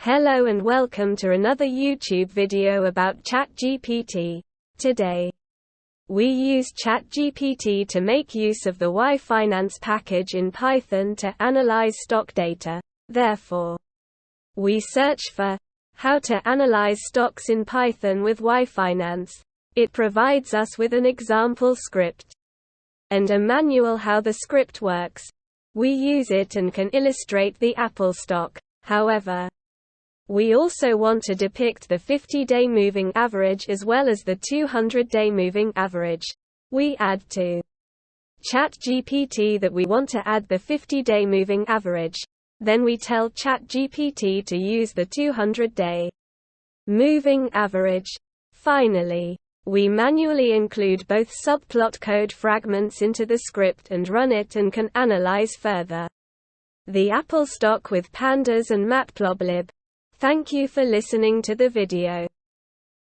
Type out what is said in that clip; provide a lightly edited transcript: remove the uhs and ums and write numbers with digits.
Hello and welcome to another YouTube video about ChatGPT. Today, we use ChatGPT to make use of the yfinance package in Python to analyze stock data. Therefore, we search for how to analyze stocks in Python with yfinance. It provides us with an example script and a manual how the script works. We use it and can illustrate the Apple stock. However, we also want to depict the 50-day moving average as well as the 200-day moving average. We add to ChatGPT that we want to add the 50-day moving average. Then we tell ChatGPT to use the 200-day moving average. Finally, we manually include both subplot code fragments into the script and run it and can analyze further the Apple stock with pandas and matplotlib. Thank you for listening to the video.